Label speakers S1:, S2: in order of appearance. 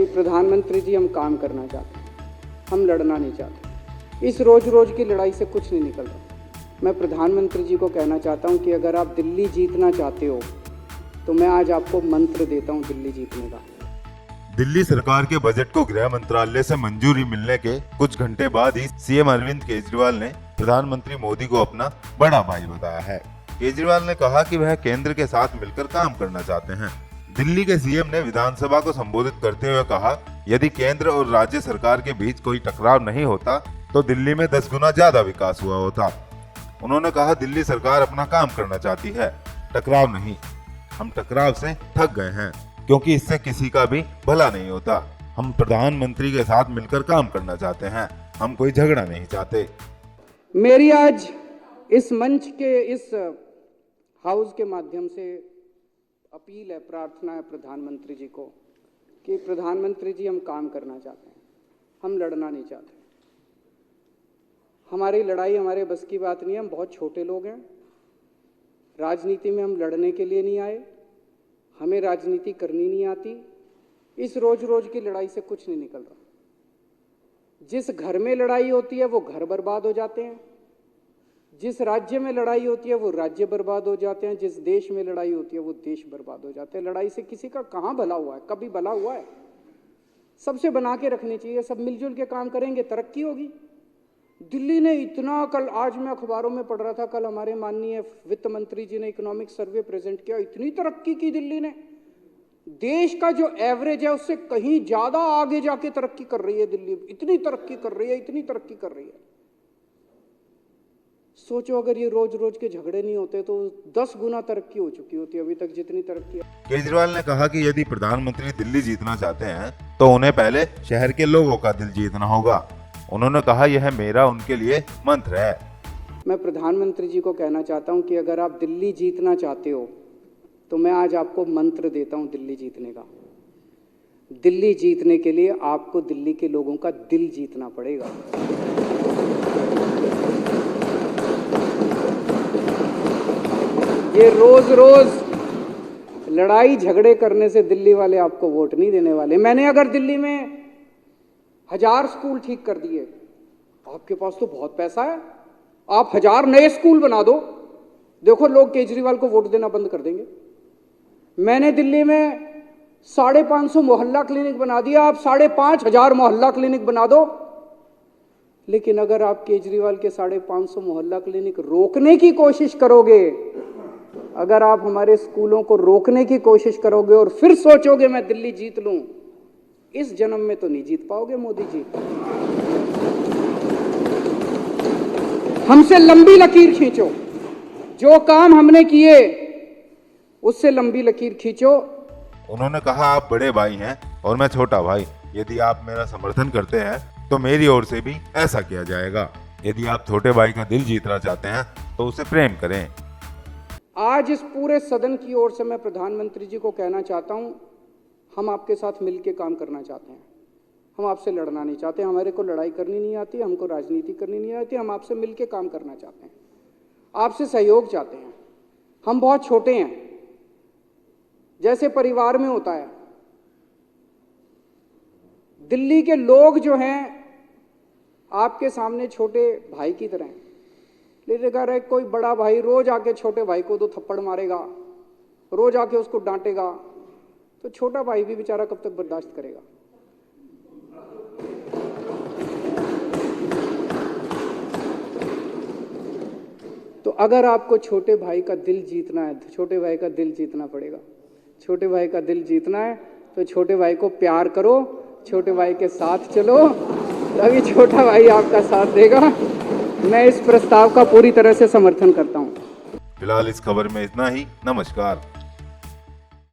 S1: कि प्रधानमंत्री जी हम काम करना चाहते हैं, हम लड़ना नहीं चाहते। इस रोज़ रोज़ की लड़ाई से कुछ नहीं निकल रहा। मैं प्रधानमंत्री जी को कहना चाहता हूं कि अगर आप दिल्ली जीतना चाहते हो तो मैं आज आपको मंत्र देता हूं दिल्ली जीतने का।
S2: दिल्ली सरकार के बजट को गृह मंत्रालय से मंजूरी मिलने के कुछ घंटे बाद ही सीएम अरविंद केजरीवाल ने प्रधानमंत्री मोदी को अपना बड़ा भाई बताया है। केजरीवाल ने कहा कि वह केंद्र के साथ मिलकर काम करना चाहते हैं। दिल्ली के सीएम ने विधानसभा को संबोधित करते हुए कहा, यदि केंद्र और राज्य सरकार के बीच कोई टकराव नहीं होता तो दिल्ली में 10 गुना ज्यादा विकास हुआ होता। उन्होंने कहा, दिल्ली सरकार अपना काम करना चाहती है, टकराव नहीं। हम टकराव से थक गए हैं क्योंकि इससे किसी का भी भला नहीं होता। हम प्रधानमंत्री के साथ मिलकर काम करना चाहते हैं, हम कोई झगड़ा नहीं चाहते।
S1: मेरी आज इस मंच के इस हाउस के माध्यम से अपील है, प्रार्थना है प्रधानमंत्री जी को कि प्रधानमंत्री जी हम काम करना चाहते हैं, हम लड़ना नहीं चाहते। हमारी लड़ाई हमारे बस की बात नहीं है, हम बहुत छोटे लोग हैं। राजनीति में हम लड़ने के लिए नहीं आए, हमें राजनीति करनी नहीं आती। इस रोज रोज की लड़ाई से कुछ नहीं निकल रहा। जिस घर में लड़ाई होती है वो घर बर्बाद हो जाते हैं, जिस राज्य में लड़ाई होती है वो राज्य बर्बाद हो जाते हैं, जिस देश में लड़ाई होती है वो देश बर्बाद हो जाते हैं। लड़ाई से किसी का कहाँ भला हुआ है? कभी भला हुआ है? सबसे बना के रखनी चाहिए, सब मिलजुल के काम करेंगे, तरक्की होगी। दिल्ली ने इतना, कल आज मैं अखबारों में पढ़ रहा था, कल हमारे माननीय वित्त मंत्री जी ने इकोनॉमिक सर्वे प्रेजेंट किया, इतनी तरक्की की दिल्ली ने। देश का जो एवरेज है उससे कहीं ज्यादा आगे जाके तरक्की कर रही है दिल्ली, इतनी तरक्की कर रही है, इतनी तरक्की कर रही है। सोचो अगर ये रोज रोज के झगड़े नहीं होते तो 10 गुना तरक्की हो चुकी होती अभी तक जितनी तरक्की है।
S2: केजरीवाल ने कहा कि यदि प्रधानमंत्री दिल्ली जीतना चाहते हैं तो उन्हें पहले शहर के लोगों का दिल जीतना होगा। उन्होंने कहा, यह मेरा उनके लिए मंत्र है।
S1: मैं प्रधानमंत्री जी को कहना चाहता हूं कि अगर आप दिल्ली जीतना चाहते हो तो मैं आज आपको मंत्र देता हूं दिल्ली जीतने का। दिल्ली जीतने के लिए आपको दिल्ली के लोगों का दिल जीतना पड़ेगा। ये रोज रोज लड़ाई झगड़े करने से दिल्ली वाले आपको वोट नहीं देने वाले। मैंने अगर दिल्ली में 1000 स्कूल ठीक कर दिए, आपके पास तो बहुत पैसा है, आप 1000 नए स्कूल बना दो, देखो लोग केजरीवाल को वोट देना बंद कर देंगे। मैंने दिल्ली में 550 मोहल्ला क्लिनिक बना दिया, आप 5500 मोहल्ला क्लिनिक बना दो। लेकिन अगर आप केजरीवाल के 550 मोहल्ला क्लिनिक रोकने की कोशिश करोगे, अगर आप हमारे स्कूलों को रोकने की कोशिश करोगे और फिर सोचोगे मैं दिल्ली जीत लूं, इस जन्म में तो नहीं जीत पाओगे मोदी जी। हमसे लंबी लकीर खींचो, जो काम हमने किए उससे लंबी लकीर खींचो।
S2: उन्होंने कहा, आप बड़े भाई हैं और मैं छोटा भाई। यदि आप मेरा समर्थन करते हैं तो मेरी ओर से भी ऐसा किया जाएगा। यदि आप छोटे भाई का दिल जीतना चाहते हैं तो उसे प्रेम करें।
S1: आज इस पूरे सदन की ओर से मैं प्रधानमंत्री जी को कहना चाहता हूं, हम आपके साथ मिलकर काम करना चाहते हैं, हम आपसे लड़ना नहीं चाहते। हमारे को लड़ाई करनी नहीं आती, हमको राजनीति करनी नहीं आती, हम आपसे मिलकर काम करना चाहते हैं, आपसे सहयोग चाहते हैं। हम बहुत छोटे हैं, जैसे परिवार में होता है। दिल्ली के लोग जो हैं आपके सामने छोटे भाई की तरह हैं। लेकिन अगर कोई बड़ा भाई रोज आके छोटे भाई को 2 थप्पड़ मारेगा, रोज आके उसको डांटेगा, तो छोटा भाई भी बेचारा कब तक बर्दाश्त करेगा? तो अगर आपको छोटे भाई का दिल जीतना है, छोटे भाई का दिल जीतना पड़ेगा। छोटे भाई का दिल जीतना है तो छोटे भाई को प्यार करो, छोटे भाई के साथ चलो, तभी छोटा भाई आपका साथ देगा। मैं इस प्रस्ताव का पूरी तरह से समर्थन करता हूं।
S2: फिलहाल इस खबर में इतना ही। नमस्कार।